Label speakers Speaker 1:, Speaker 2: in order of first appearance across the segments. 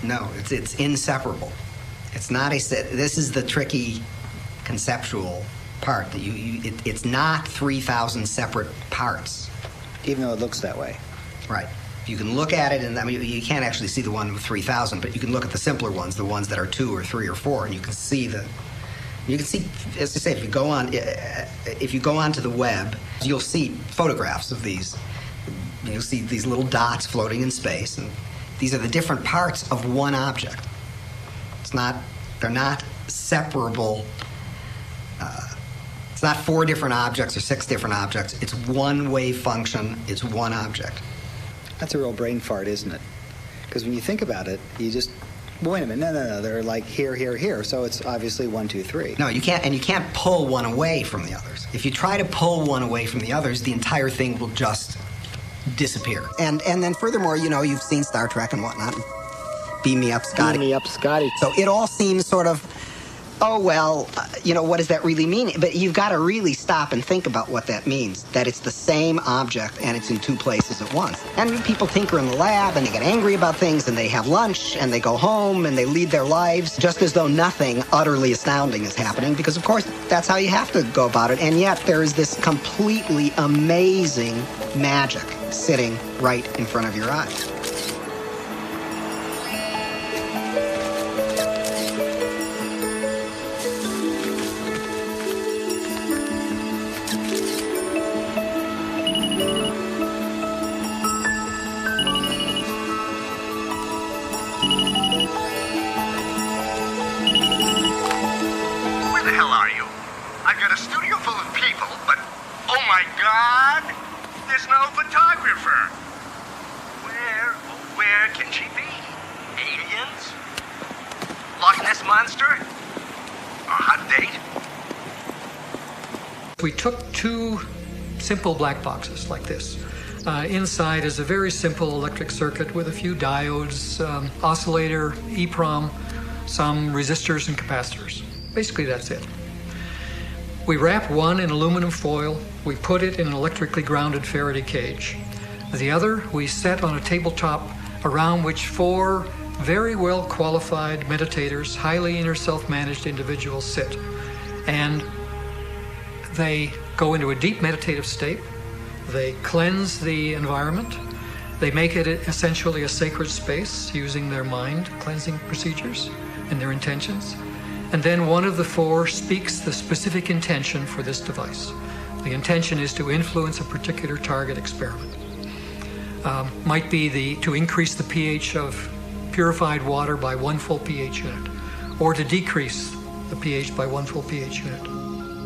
Speaker 1: No, it's inseparable. It's not this is the tricky conceptual part, that it's not 3,000 separate parts.
Speaker 2: Even though it looks that way.
Speaker 1: Right. You can look at it, and I mean, you can't actually see the one with 3,000, but you can look at the simpler ones, the ones that are 2 or 3 or 4, and you can see, as I say, if you go onto the web, you'll see photographs of these. You'll see these little dots floating in space, and these are the different parts of one object. They're not separable. It's not 4 different objects or 6 different objects. It's one wave function. It's one object.
Speaker 2: That's a real brain fart, isn't it? Because when you think about it, you just, wait a minute, no, they're like here, here, here, so it's obviously 1, 2, 3.
Speaker 1: No, you can't, and you can't pull one away from the others. If you try to pull one away from the others, the entire thing will just disappear. And then furthermore, you've seen Star Trek and whatnot. Beam me up, Scotty.
Speaker 2: Beam me up, Scotty.
Speaker 1: So it all seems sort of, oh, well, what does that really mean? But you've got to really stop and think about what that means, that it's the same object and it's in 2 places at once. And people tinker in the lab, and they get angry about things, and they have lunch, and they go home, and they lead their lives just as though nothing utterly astounding is happening, because, of course, that's how you have to go about it. And yet there is this completely amazing magic sitting right in front of your eyes.
Speaker 3: We took 2 simple black boxes like this. Inside is a very simple electric circuit with a few diodes, oscillator, EEPROM, some resistors and capacitors. Basically, that's it. We wrap one in aluminum foil. We put it in an electrically grounded Faraday cage. The other we set on a tabletop around which 4 very well qualified meditators, highly inner self-managed individuals sit. And they go into a deep meditative state. They cleanse the environment. They make it essentially a sacred space using their mind cleansing procedures and their intentions. And then one of the 4 speaks the specific intention for this device. The intention is to influence a particular target experiment. Might be to increase the pH of purified water by 1 full pH unit, or to decrease the pH by 1 full pH unit.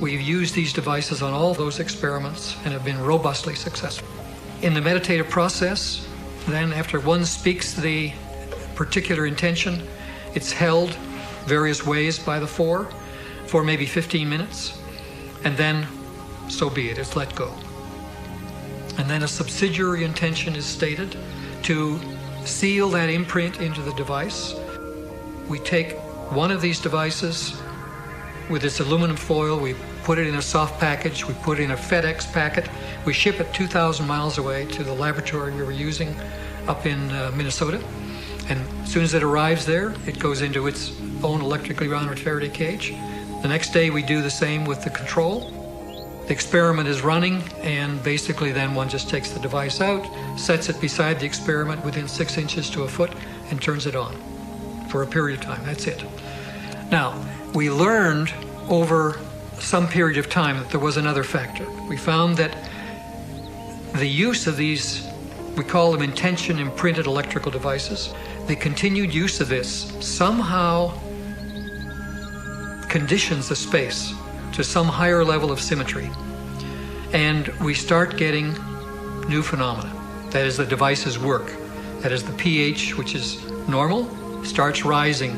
Speaker 3: We've used these devices on all those experiments and have been robustly successful. In the meditative process, then after one speaks the particular intention, it's held various ways by the 4 for maybe 15 minutes, and then so be it, it's let go. And then a subsidiary intention is stated to seal that imprint into the device. We take one of these devices with this aluminum foil, we put it in a soft package, we put it in a FedEx packet, we ship it 2,000 miles away to the laboratory we were using up in Minnesota. And as soon as it arrives there, it goes into its own electrically grounded Faraday cage. The next day we do the same with the control. The experiment is running, and basically then one just takes the device out, sets it beside the experiment within 6 inches to a foot, and turns it on for a period of time. That's it. Now, we learned over some period of time that there was another factor. We found that the use of these, we call them intention imprinted electrical devices, the continued use of this somehow conditions the space to some higher level of symmetry. And we start getting new phenomena. That is, the devices work. That is, the pH, which is normal, starts rising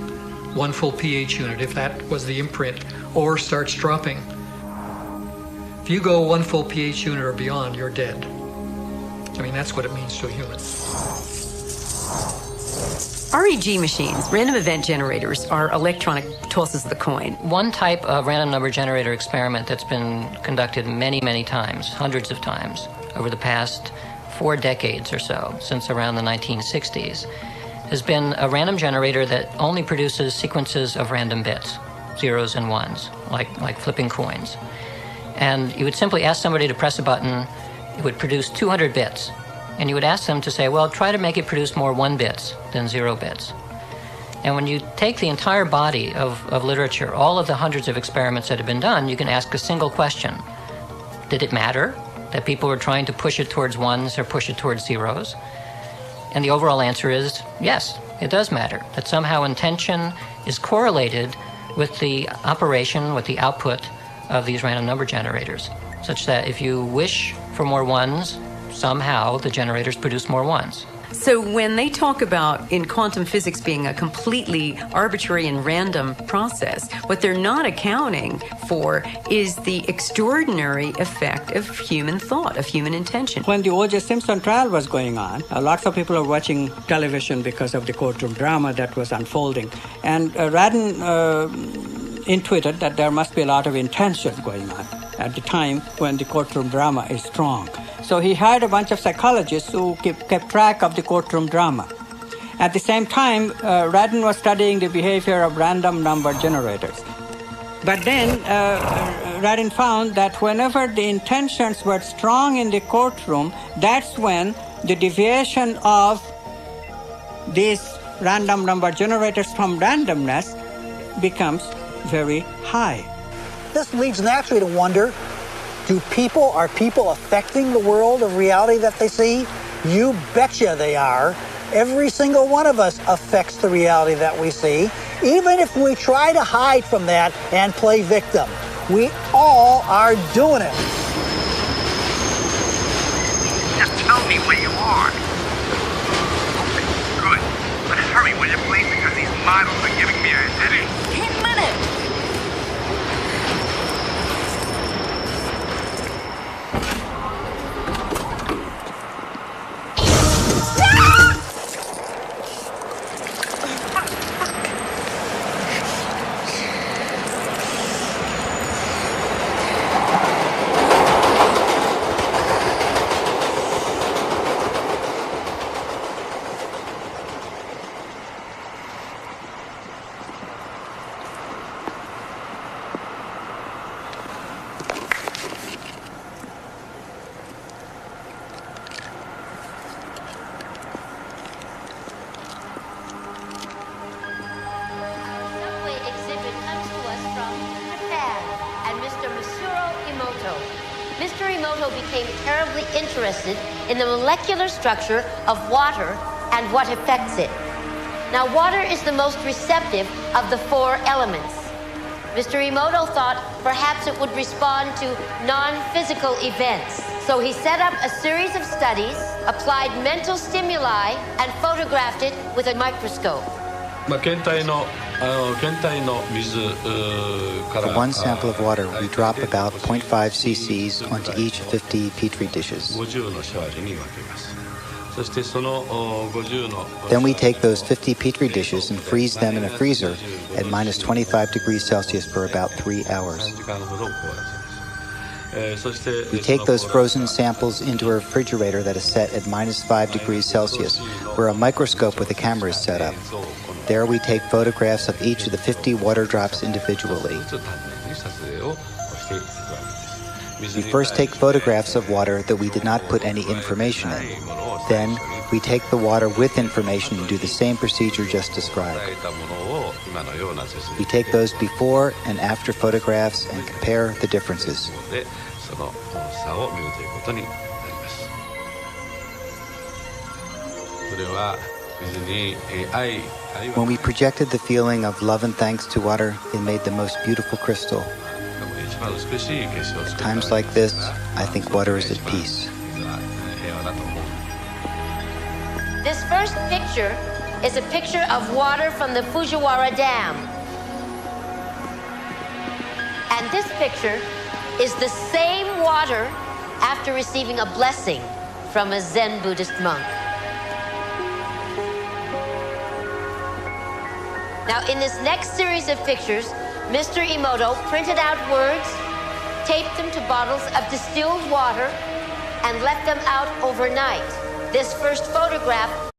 Speaker 3: 1 full pH unit, if that was the imprint, or starts dropping. If you go 1 full pH unit or beyond, you're dead. I mean, that's what it means to a human.
Speaker 4: REG machines, random event generators, are electronic tosses of the coin.
Speaker 5: One type of random number generator experiment that's been conducted many, many times, hundreds of times, over the past 4 decades or so, since around the 1960s, has been a random generator that only produces sequences of random bits, zeros and ones, like flipping coins. And you would simply ask somebody to press a button, it would produce 200 bits. And you would ask them to say, well, try to make it produce more 1 bits than 0 bits. And when you take the entire body of literature, all of the hundreds of experiments that have been done, you can ask a single question. Did it matter that people were trying to push it towards ones or push it towards zeros? And the overall answer is yes, it does matter. That somehow intention is correlated with the operation, with the output of these random number generators, such that if you wish for more ones, somehow the generators produce more ones.
Speaker 4: So when they talk about in quantum physics being a completely arbitrary and random process, what they're not accounting for is the extraordinary effect of human thought, of human intention.
Speaker 6: When the O.J. Simpson trial was going on, lots of people were watching television because of the courtroom drama that was unfolding. And Radin intuited that there must be a lot of intention going on at the time when the courtroom drama is strong. So he hired a bunch of psychologists who kept track of the courtroom drama. At the same time, Radin was studying the behavior of random number generators. But then Radin found that whenever the intentions were strong in the courtroom, that's when the deviation of these random number generators from randomness becomes very high.
Speaker 7: This leads naturally to wonder, are people affecting the world of reality that they see? You betcha they are. Every single one of us affects the reality that we see, even if we try to hide from that and play victim. We all are doing it.
Speaker 8: Just tell me where you are. Okay, good. But hurry, will you please, because these models are giving me a headache.
Speaker 9: 10 minutes!
Speaker 10: Became terribly interested in the molecular structure of water and what affects it. Now, water is the most receptive of the 4 elements. Mr. Emoto thought perhaps it would respond to non-physical events. So he set up a series of studies, applied mental stimuli, and photographed it with a microscope.
Speaker 2: For one sample of water, we drop about 0.5 cc's onto each 50 petri dishes. Then we take those 50 petri dishes and freeze them in a freezer at minus 25 degrees Celsius for about 3 hours. We take those frozen samples into a refrigerator that is set at minus 5 degrees Celsius, where a microscope with a camera is set up. There we take photographs of each of the 50 water drops individually. We first take photographs of water that we did not put any information in. Then we take the water with information and do the same procedure just described. We take those before and after photographs and compare the differences. When we projected the feeling of love and thanks to water, it made the most beautiful crystal. At times like this, I think water is at peace.
Speaker 10: This first picture is a picture of water from the Fujiwara Dam. And this picture is the same water after receiving a blessing from a Zen Buddhist monk. Now, in this next series of pictures, Mr. Emoto printed out words, taped them to bottles of distilled water, and left them out overnight. This first photograph